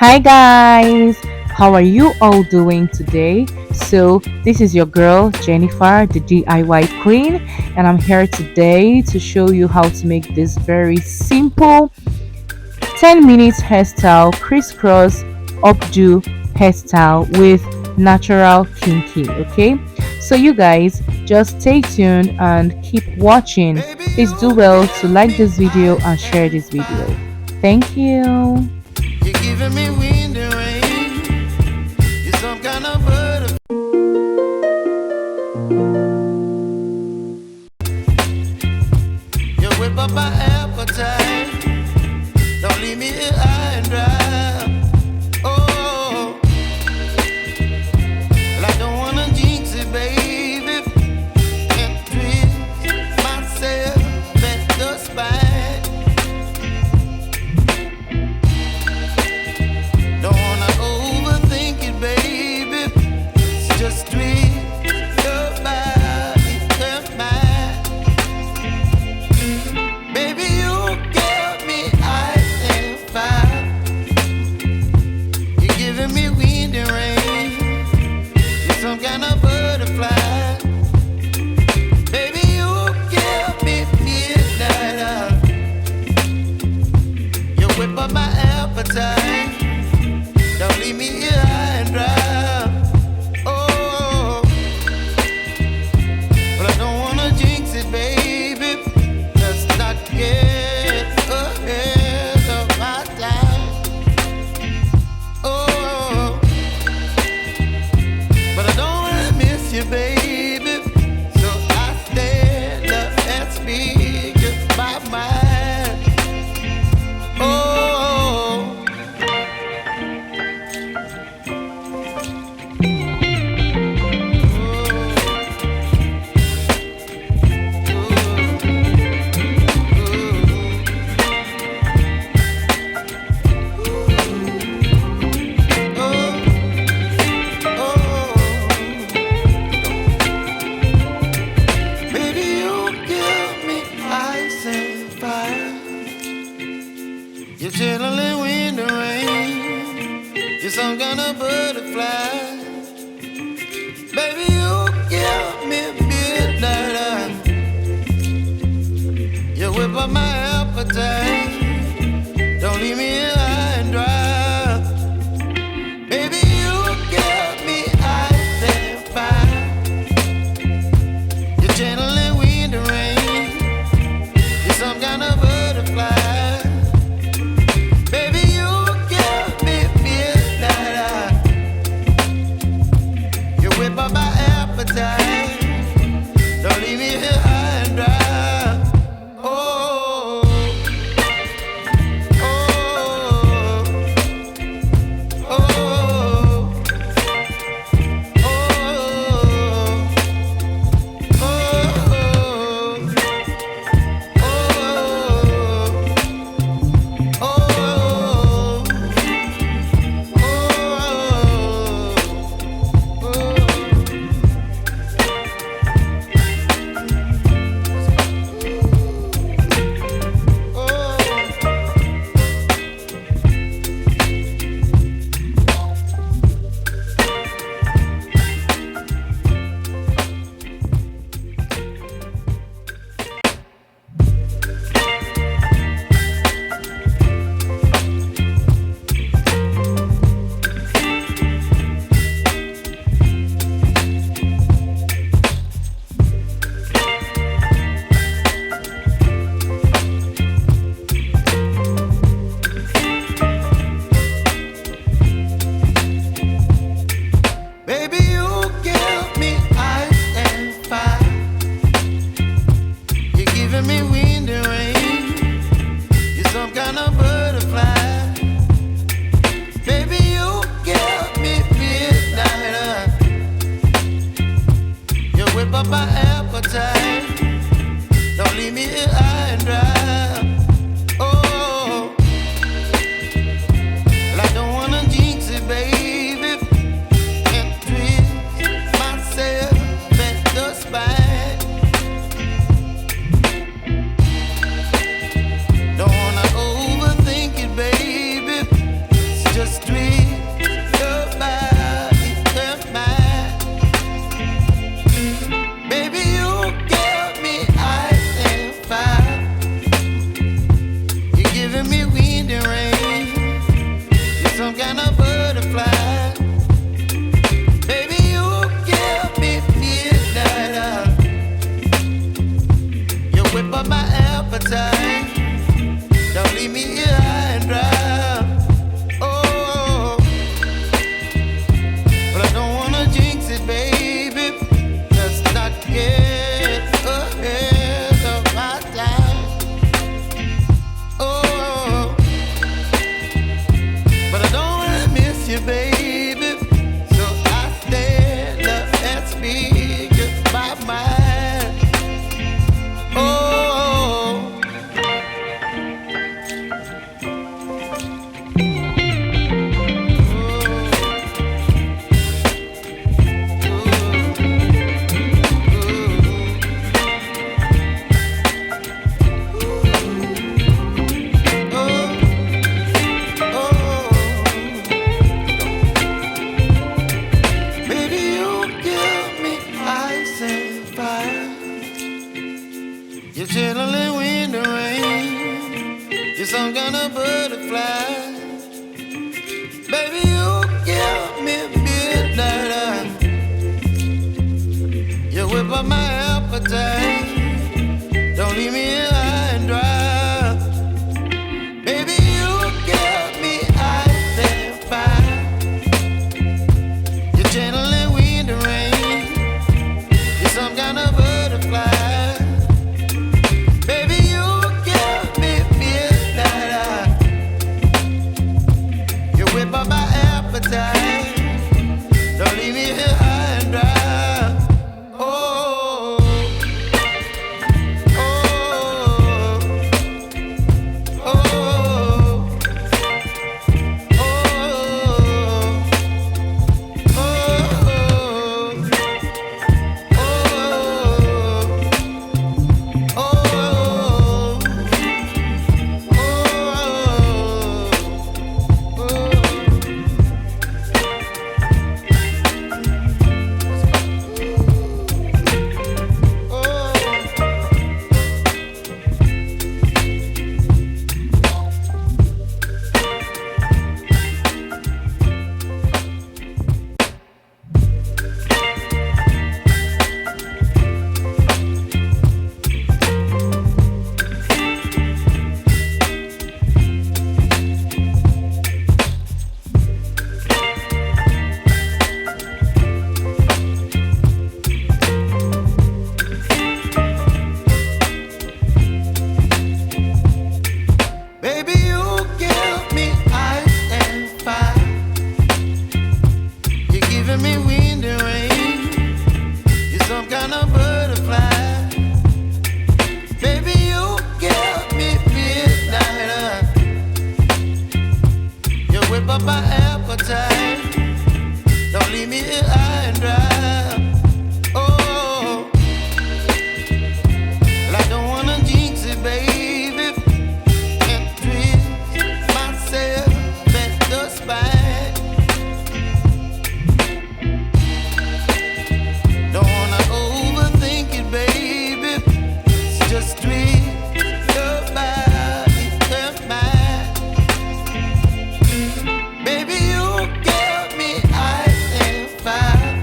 Hi guys, how are you all doing today? So, this is your girl Jennifer, the DIY Queen, and I'm here today to show you how to make this very simple 10 minutes hairstyle crisscross updo hairstyle with natural kinky. Okay, so you guys just stay tuned and keep watching. Baby, Please do you well to give like me this video and ice share and this video. fire. Thank you. You're giving me wind and rain. You're some kind of butterfly. You whip up my appetite. Don't leave me here high and dry. Oh, well, I don't wanna jinx it, baby. And twist myself at the spine. Don't wanna overthink it, baby. It's just twist your body and mine. Baby, you give me ice and fire. You're giving me wind and rain. You're some kind of butterfly. Baby, you give me midnight oil. You whip up my appetite. Don't leave me here high and dry. Oh, but I don't wanna jinx it, baby. Let's not get ahead of my time. Oh, but I don't wanna miss you, baby. So I stand up and speak just my mind. Oh, baby, you give me ice and fire. You're channeling wind and rain. You're some kind of butterfly. Baby, you give me midnight oil. You whip up my appetite. Don't leave me here high and dry. Baby, you give me ice and fire. You're channeling wind and rain. You're some kind of butterfly. Baby, you give me midnight oil. You whip up my appetite. Don't leave me here high and dry. Oh, just twist your body and mine. Baby, you give me ice and fire. You're giving me wind and rain. You're some kind of butterfly. Baby, you give me midnight. You whip up my appetite. Don't leave me here high and dry. Oh, but I don't wanna jinx it, baby. Let's not get ahead of my time. Oh, but I don't wanna miss you, baby. So I stand up and speak my mind. Oh. Baby, you give me ice and fire. You're chilling wind and rain. You're some kind of butterfly. Baby, you give me midnight. You whip up my appetite. Don't leave me here high and dry. Baby, you give me ice and fire. You're channeling wind and rain. You're some kind of butterfly. Baby, you give me midnight. You whip up my appetite. Don't leave me here high and dry. Oh, oh, oh, oh, baby, you give me ice and fire. You're giving me wind and rain. You're some kind of butterfly. Baby, you give me midnight. You whip up my appetite. Don't leave me here high and dry. Oh, well, I don't wanna jinx it, baby. And twist myself at the spine. Don't wanna overthink it, baby. It's just twist your body and mine. Baby, you give me ice and fire.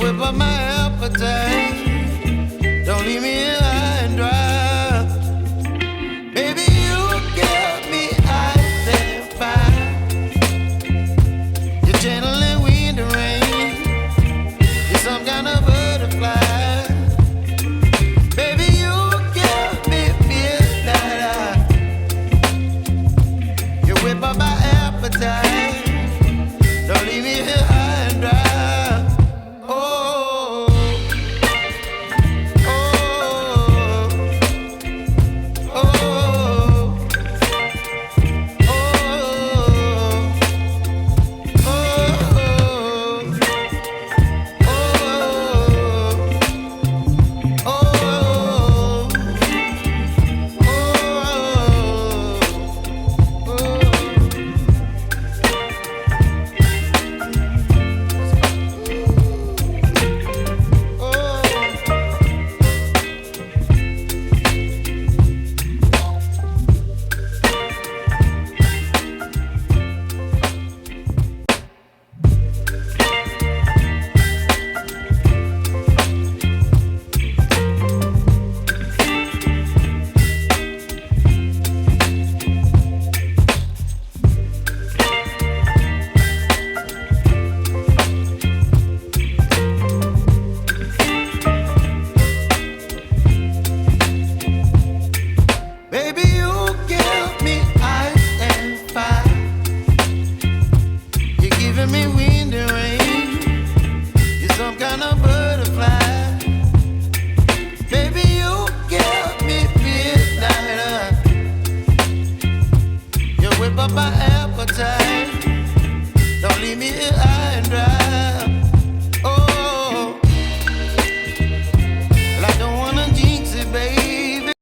whip up my appetite. Don't leave me here